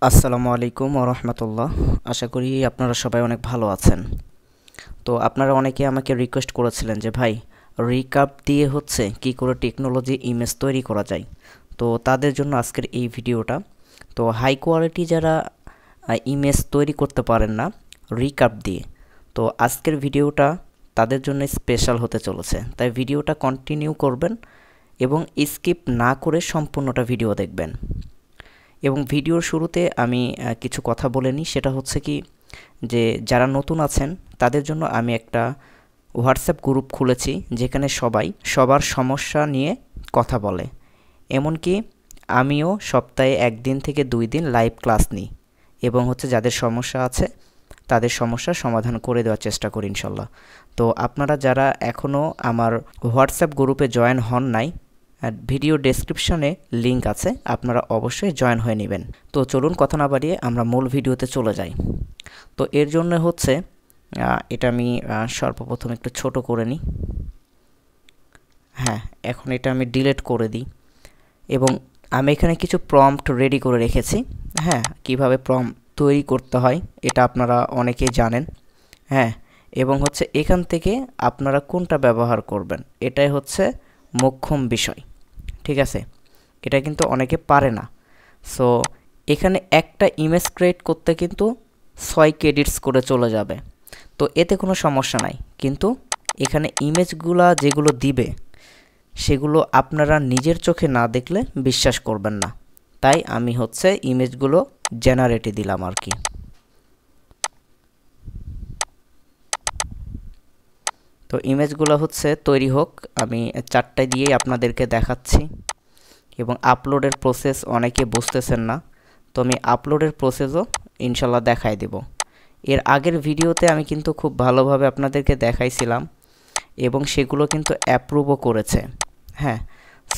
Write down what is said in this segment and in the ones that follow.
আসসালামু আলাইকুম ওয়া রাহমাতুল্লাহ। আশা করি আপনারা সবাই অনেক ভালো আছেন। তো আপনারা অনেকে আমাকে রিকোয়েস্ট করেছিলেন যে ভাই রিকাপ দিয়ে কি করে টেকনোলজি ইমেজ তৈরি করা যায়। তো তাদের জন্য আজকের এই ভিডিওটা। তো হাই কোয়ালিটি যারা ইমেজ তৈরি করতে পারেন না রিকাপ দিয়ে, তো আজকের ভিডিওটা তাদের জন্য স্পেশাল হতে চলেছে। তাই ভিডিওটা কন্টিনিউ করবেন এবং স্কিপ না করে সম্পূর্ণটা ভিডিও দেখবেন। এবং ভিডিওর শুরুতে আমি কিছু কথা বলে নিই, সেটা হচ্ছে কি যে যারা নতুন আছেন তাদের জন্য আমি একটা হোয়াটসঅ্যাপ গ্রুপ খুলেছি, যেখানে সবাই সবার সমস্যা নিয়ে কথা বলে। এমনকি আমিও সপ্তাহে 1 দিন থেকে 2 দিন লাইভ ক্লাস নিই এবং যাদের সমস্যা আছে তাদের সমস্যার সমাধান করে দেওয়ার চেষ্টা করি ইনশাল্লাহ। তো আপনারা যারা এখনও আমার হোয়াটসঅ্যাপ গ্রুপে জয়েন হন নাই, ভিডিও ডেসক্রিপশনে লিংক আছে, আপনারা অবশ্যই জয়েন হয়ে নেবেন। তো চলুন কথা না বাড়িয়ে আমরা মূল ভিডিওতে চলে যাই। তো এর জন্য এটা আমি সর্বপ্রথম একটু ছোট করে নিই। হ্যাঁ, এখন এটা আমি ডিলিট করে দিই এবং আমি এখানে কিছু প্রম্পট রেডি করে রেখেছি। হ্যাঁ, কিভাবে প্রম্পট তৈরি করতে হয় এটা আপনারা অনেকেই জানেন। হ্যাঁ, এবং এখান থেকে আপনারা কোনটা ব্যবহার করবেন এটাই মোক্ষম বিষয়। ঠিক আছে, এটা কিন্তু অনেকে পারে না। সো এখানে একটা ইমেজ ক্রিয়েট করতে কিন্তু 6 ক্রেডিটস করে চলে যাবে। তো এতে কোনো সমস্যা নাই, কিন্তু এখানে ইমেজগুলা যেগুলো দিবে সেগুলো আপনারা নিজের চোখে না দেখলে বিশ্বাস করবেন না। তাই আমি ইমেজগুলো জেনারেটে দিলাম আর কি। তো ইমেজগুলো তৈরি হোক, আমি 4টায় দিয়েই আপনাদেরকে দেখাচ্ছি। এবং আপলোডের প্রসেস অনেকে বুঝতেছেন না, তো আমি আপলোডের প্রসেসও ইনশাল্লাহ দেখাই দেব। এর আগের ভিডিওতে আমি কিন্তু খুব ভালোভাবে আপনাদেরকে দেখাইছিলাম এবং সেগুলো কিন্তু অ্যাপ্রুভও করেছে। হ্যাঁ,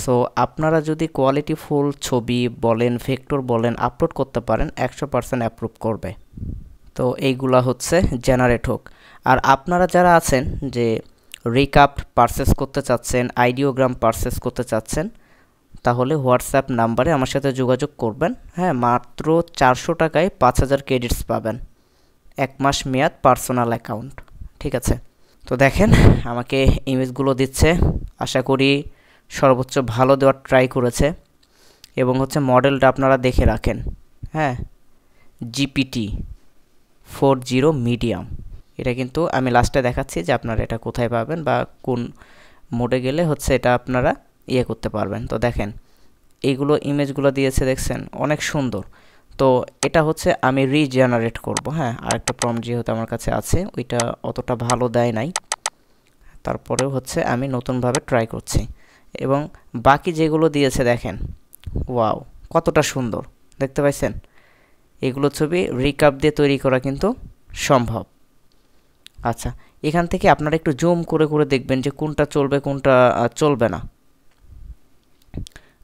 সো আপনারা যদি কোয়ালিটিফুল ছবি বলেন, ভেক্টর বলেন আপলোড করতে পারেন, 100% অ্যাপ্রুভ করবে। তো এইগুলা জেনারেট হোক। আর আপনারা যারা আছেন যে রিকাপ পারচেস করতে চাচ্ছেন, আইডিওগ্রাম পারচেস করতে চাচ্ছেন, তাহলে হোয়াটসঅ্যাপ নাম্বারে আমার সাথে যোগাযোগ করবেন। হ্যাঁ, মাত্র 400 টাকায় 5000 ক্রেডিটস পাবেন, 1 মাস মেয়াদ পার্সোনাল অ্যাকাউন্ট। ঠিক আছে, তো দেখেন আমাকে ইমেজগুলো দিচ্ছে, আশা করি সর্বোচ্চ ভালো দেওয়ার ট্রাই করেছে। এবং মডেলটা আপনারা দেখে রাখেন। হ্যাঁ, GPT-40 মিডিয়াম। এটা কিন্তু আমি লাস্টে দেখাচ্ছি যে আপনারা এটা কোথায় পাবেন বা কোন মোডে গেলে এটা আপনারা করতে পারবেন। তো দেখেন এইগুলো ইমেজগুলো দিয়েছে, দেখছেন অনেক সুন্দর। তো এটা আমি রিজেনারেট করব। হ্যাঁ, আরেকটা প্রম্পট যেহেতু আমার কাছে আছে, ওইটা অতটা ভালো দেয় নাই, তারপরেও আমি নতুনভাবে ট্রাই করছি। এবং বাকি যেগুলো দিয়েছে দেখেন, ওয়াও কতটা সুন্দর দেখতে পাইছেন। এগুলো ছবি রিকাপ দিয়ে তৈরি করা কিন্তু সম্ভব। আচ্ছা, এখান থেকে আপনারা একটু জুম করে করে দেখবেন যে কোনটা চলবে কোনটা চলবে না।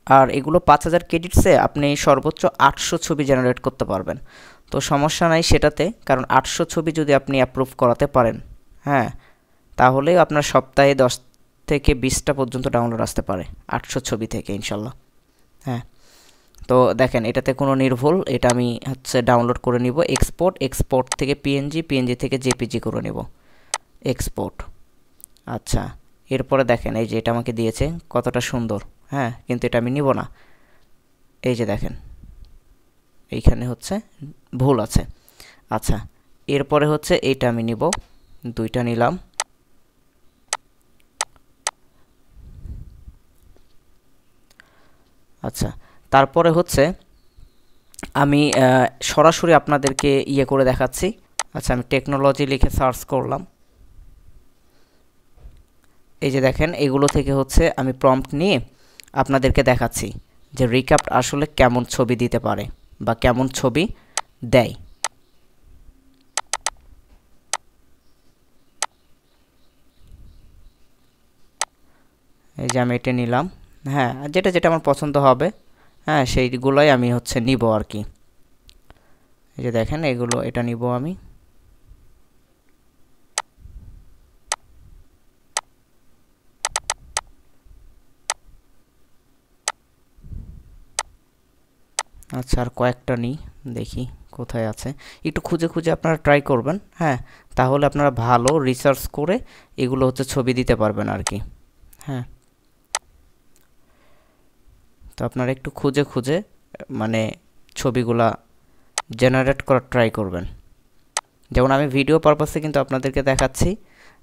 আর এগুলো 5000 ক্রেডিটসে আপনি সর্বোচ্চ 800 ছবি জেনারেট করতে পারবেন। তো সমস্যা নাই সেটাতে, কারণ 800 ছবি যদি আপনি অ্যাপ্রুভ করাতে পারেন, হ্যাঁ, তাহলে আপনার সপ্তাহে 10 থেকে 20টা পর্যন্ত ডাউনলোড আসতে পারে 800 ছবি থেকে ইনশাল্লাহ। হ্যাঁ, তো দেখেন এটাতে কোনো নির্ভুল, এটা আমি ডাউনলোড করে নিব। এক্সপোর্ট থেকে পিএনজি থেকে জেপিজি করে নেব, এক্সপোর্ট। আচ্ছা, এরপরে দেখেন এই যে এটা আমাকে দিয়েছে কতটা সুন্দর। হ্যাঁ, কিন্তু এটা আমি নিব না। এই যে দেখেন এইখানে ভুল আছে। আচ্ছা, এরপরে এইটা আমি নিব, 2টা নিলাম। আচ্ছা, তারপরে আমি সরাসরি আপনাদেরকে করে দেখাচ্ছি। আচ্ছা, আমি টেকনোলজি লিখে সার্চ করলাম। এই যে দেখেন এগুলো থেকে আমি প্রম্পট নিয়ে আপনাদেরকে দেখাচ্ছি যে রিক্যাপ আসলে কেমন ছবি দিতে পারে বা কেমন ছবি দেয়। এই যে আমি এটা নিলাম। হ্যাঁ, যেটা যেটা আমার পছন্দ হবে, হ্যাঁ, সেইগুলোই আমি নিব আর কি। এই যে দেখেন এগুলো, এটা নিব আমি। আচ্ছা, আর কয়েকটা নিই, দেখি কোথায় আছে, একটু খুঁজে খুঁজে আপনারা ট্রাই করবেন। হ্যাঁ, তাহলে আপনারা ভালো রিসার্চ করে এগুলো হচ্ছে ছবি দিতে পারবেন আর কি। হ্যাঁ, তো আপনারা একটু খুঁজে খুঁজে মানে ছবিগুলা জেনারেট করার ট্রাই করবেন। যেমন আমি ভিডিও পারপাসে কিন্তু আপনাদেরকে দেখাচ্ছি।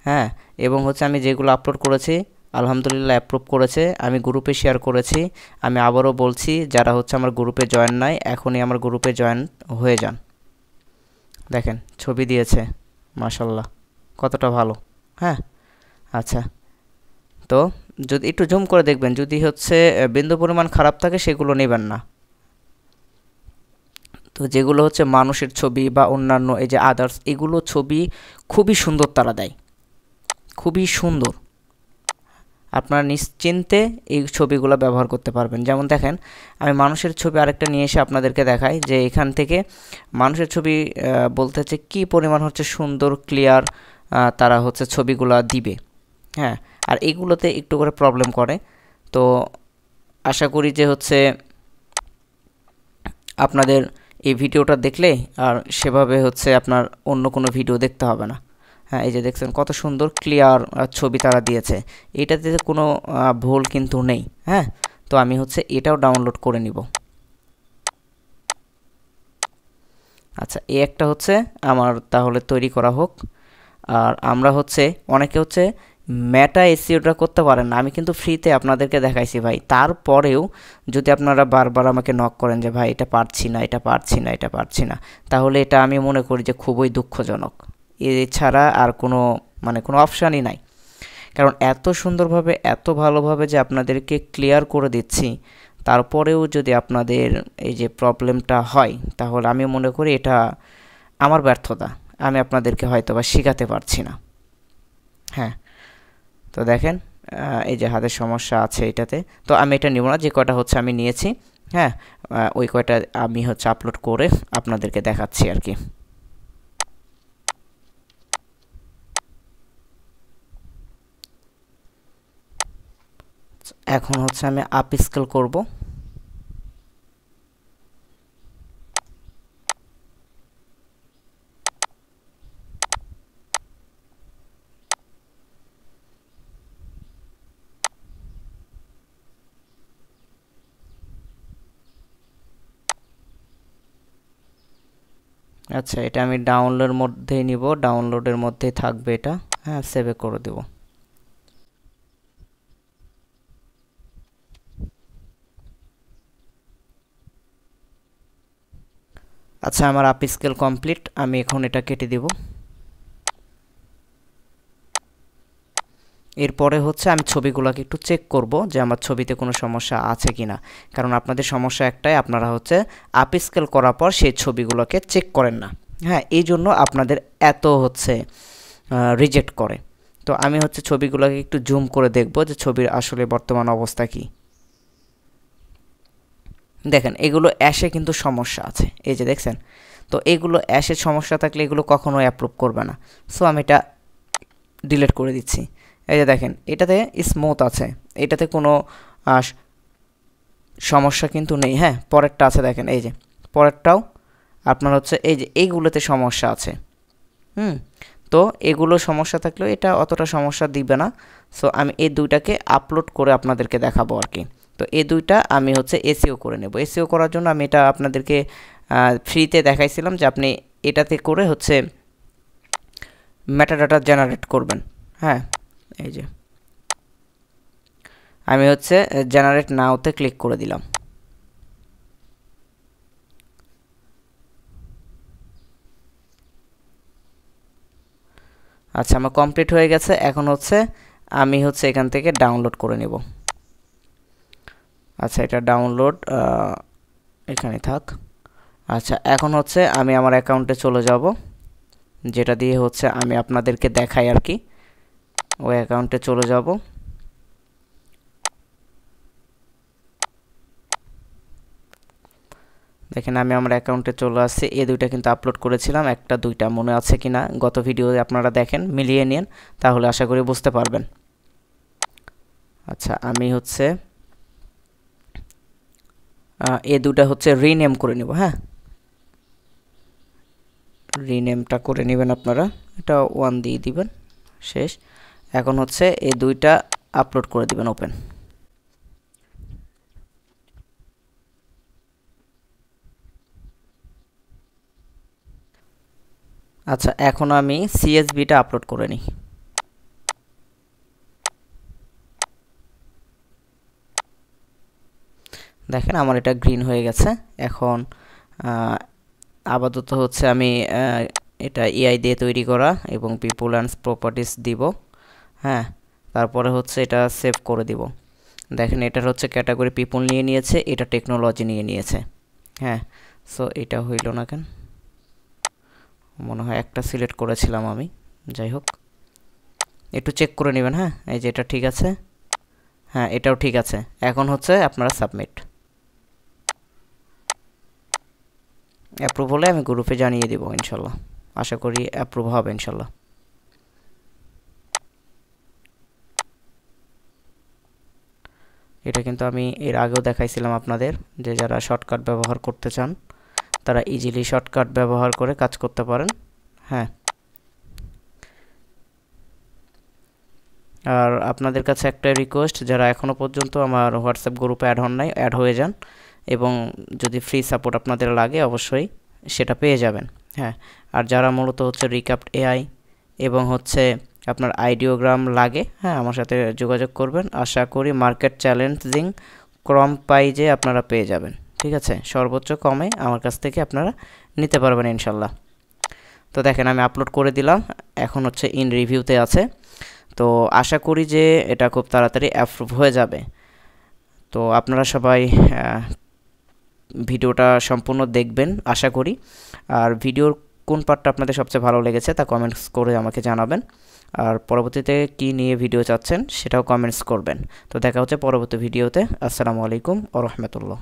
হ্যাঁ, এবং হচ্ছে আমি যেগুলো আপলোড করেছি আলহামদুলিল্লাহ অ্যাপ্রুভ করেছে, আমি গ্রুপে শেয়ার করেছি। আমি আবারও বলছি, যারা হচ্ছে আমার গ্রুপে জয়েন নাই এখনই আমার গ্রুপে জয়েন হয়ে যান। দেখেন ছবি দিয়েছে, মাশাল্লাহ কতটা ভালো। হ্যাঁ, আচ্ছা, তো যদি একটু জুম করে দেখবেন, যদি হচ্ছে বিন্দু পরিমাণ খারাপ থাকে সেগুলো নেবেন না। তো যেগুলো হচ্ছে মানুষের ছবি বা অন্যান্য এই যে আদার্স, এগুলো ছবি খুবই সুন্দর তারা দেয়, খুবই সুন্দর। আপনারা নিশ্চিন্তে এই ছবিগুলো ব্যবহার করতে পারবেন। যেমন দেখেন, আমি মানুষের ছবি আরেকটা নিয়ে এসে আপনাদেরকে দেখাই যে এখান থেকে মানুষের ছবি বলতে হচ্ছে কী পরিমাণ হচ্ছে সুন্দর ক্লিয়ার তারা হচ্ছে ছবিগুলো দিবে। হ্যাঁ, আর এইগুলোতে একটু করে প্রবলেম করে। তো আশা করি যে হচ্ছে আপনাদের এই ভিডিওটা দেখলে আর সেভাবে হচ্ছে আপনার অন্য কোনো ভিডিও দেখতে হবে না। হ্যাঁ, এই যে দেখছেন কত সুন্দর ক্লিয়ার ছবি তারা দিয়েছে, এটাতে কোনো ভুল কিন্তু নেই। হ্যাঁ, তো আমি হচ্ছে এটাও ডাউনলোড করে নিব। আচ্ছা, এই একটা হচ্ছে আমার তাহলে তৈরি করা হোক। আর আমরা হচ্ছে অনেকে হচ্ছে মেটা এসইওটা করতে পারেন না, আমি কিন্তু ফ্রিতে আপনাদেরকে দেখাইছি ভাই। তারপরেও যদি আপনারা বারবার আমাকে নক করেন যে ভাই এটা পারছি না, এটা পারছি না, এটা পারছি না, তাহলে এটা আমি মনে করি যে খুবই দুঃখজনক। এছাড়া আর কোনো কোনো অপশানই নাই। কারণ এত সুন্দরভাবে এত ভালোভাবে যে আপনাদেরকে ক্লিয়ার করে দিচ্ছি, তারপরেও যদি আপনাদের এই যে প্রবলেমটা হয়, তাহলে আমি মনে করি এটা আমার ব্যর্থতা, আমি আপনাদেরকে হয়তো বা শেখাতে পারছি না। হ্যাঁ, তো দেখেন এই যে হাতের সমস্যা আছে এটাতে, তো আমি এটা নিব না, যে কয়টা হচ্ছে আমি নিয়েছি। হ্যাঁ, ওই কয়টা আমি হচ্ছে আপলোড করে আপনাদেরকে দেখাচ্ছি আর কি। এখন হচ্ছে আমি আপ স্কেল করব। আচ্ছা, এটা আমি ডাউনলোডের মধ্যেই নিব, ডাউনলোডের মধ্যেই থাকবে এটা। হ্যাঁ, সেভে করে দেব। আচ্ছা, আমার আপ স্কেল কমপ্লিট, আমি এখন এটা কেটে দেব। এরপরে হচ্ছে আমি ছবিগুলোকে একটু চেক করব যে আমার ছবিতে কোনো সমস্যা আছে কিনা। কারণ আপনাদের সমস্যা একটাই, আপনারা হচ্ছে আপ স্কেল করার পর সেই ছবিগুলোকে চেক করেন না। হ্যাঁ, এই জন্য আপনাদের এত হচ্ছে রিজেক্ট করে। তো আমি হচ্ছে ছবিগুলোকে একটু জুম করে দেখব যে ছবির আসলে বর্তমান অবস্থা কি। দেখেন এগুলো অ্যাশে কিন্তু সমস্যা আছে, এই যে দেখছেন। তো এগুলো অ্যাশের সমস্যা থাকলে এগুলো কখনোই অ্যাপ্রুভ করবে না। সো আমি এটা ডিলিট করে দিচ্ছি। এই যে দেখেন এটাতে স্মুথ আছে, এটাতে কোনো সমস্যা কিন্তু নেই। হ্যাঁ, পরেরটা আছে দেখেন, এই যে পরেরটাও আপনার হচ্ছে এই যে এইগুলোতে সমস্যা আছে। তো এগুলো সমস্যা থাকলেও এটা অতটা সমস্যা দিবে না। সো আমি এই দুইটাকে আপলোড করে আপনাদেরকে দেখাবো আর কি। তো এই দুইটা আমি হচ্ছে এসইও করে নেব। এসইও করার জন্য আমি এটা আপনাদেরকে ফ্রিতে দেখাইছিলাম যে আপনি এটাতে করে হচ্ছে মেটাডাটা জেনারেট করবেন। হ্যাঁ, এই যে আমি হচ্ছে জেনারেট নাওতে ক্লিক করে দিলাম। আচ্ছা, আমার কমপ্লিট হয়ে গেছে। এখন হচ্ছে আমি হচ্ছে এখান থেকে ডাউনলোড করে নেব। আচ্ছা, এটা ডাউনলোড এখানে থাক। আচ্ছা, এখন হচ্ছে আমি আমার অ্যাকাউন্টে চলে যাব, যেটা দিয়ে হচ্ছে আমি আপনাদেরকে দেখাই আর কি। ওই অ্যাকাউন্টে চলে যাব। দেখেন আমি আমার অ্যাকাউন্টে চলে আসছি। এই দুইটা কিন্তু আপলোড করেছিলাম, একটা দুইটা মনে আছে কিনা গত ভিডিওতে আপনারা দেখেন, মিলিয়ে নিন, তাহলে আশা করি বুঝতে পারবেন। আচ্ছা, আমি হচ্ছে এই দুটা হচ্ছে রিনেম করে নিব। হ্যাঁ, রিনেমটা করে নেবেন আপনারা, এটা 1 দিয়ে দিবেন, শেষ। এখন হচ্ছে এই দুইটা আপলোড করে দিবেন ওপেন। আচ্ছা, এখন আমি সিএসভিটা আপলোড করে নিই। দেখেন আমার এটা গ্রিন হয়ে গেছে। এখন আপাতত হচ্ছে আমি এটা এআই দিয়ে তৈরি করা এবং পিপল অ্যান্ড প্রপার্টিস দিব। হ্যাঁ, তারপরে হচ্ছে এটা সেভ করে দিব। দেখেন এটার হচ্ছে ক্যাটাগরি পিপল নিয়ে নিয়েছে, এটা টেকনোলজি নিয়ে নিয়েছে। হ্যাঁ, সো এটা হইল না কেন, মনে হয় একটা সিলেক্ট করেছিলাম আমি। যাই হোক, একটু চেক করে নেবেন। হ্যাঁ, এই যে এটা ঠিক আছে, হ্যাঁ এটাও ঠিক আছে। এখন হচ্ছে আপনারা সাবমিট। অ্যাপ্রুভ হলে আমি গ্রুপে জানিয়ে দেব ইনশাল্লাহ। আশা করি অ্যাপ্রুভ হবে ইনশাল্লাহ। এটা কিন্তু আমি এর আগেও দেখাইছিলাম আপনাদের, যে যারা শর্টকাট ব্যবহার করতে চান তারা ইজিলি শর্টকাট ব্যবহার করে কাজ করতে পারেন। হ্যাঁ, আর আপনাদের কাছে একটা রিকোয়েস্ট, যারা এখনও পর্যন্ত আমার হোয়াটসঅ্যাপ গ্রুপে অ্যাড হন নাই, অ্যাড হয়ে যান। এবং যদি ফ্রি সাপোর্ট আপনাদের লাগে অবশ্যই সেটা পেয়ে যাবেন। হ্যাঁ, আর যারা মূলত হচ্ছে রিক্যাপড এআই এবং হচ্ছে আপনার আইডিওগ্রাম লাগে, হ্যাঁ আমার সাথে যোগাযোগ করবেন। আশা করি মার্কেট চ্যালেঞ্জিং কম প্রাইজে আপনারা পেয়ে যাবেন। ঠিক আছে, সর্বোচ্চ কমে আমার কাছ থেকে আপনারা নিতে পারবেন ইনশাল্লাহ। তো দেখেন আমি আপলোড করে দিলাম, এখন হচ্ছে ইন রিভিউতে আছে। তো আশা করি যে এটা খুব তাড়াতাড়ি অ্যাপ্রুভ হয়ে যাবে। তো আপনারা সবাই ভিডিওটা সম্পূর্ণ দেখবেন আশা করি। আর ভিডিওর কোন পার্টটা আপনাদের সবচেয়ে ভালো লেগেছে তা কমেন্টস করে আমাকে জানাবেন। আর পরবর্তীতে কী নিয়ে ভিডিও চাচ্ছেন সেটাও কমেন্টস করবেন। তো দেখা হচ্ছে পরবর্তী ভিডিওতে। আসসালামু আলাইকুম ওয়া রাহমাতুল্লাহ।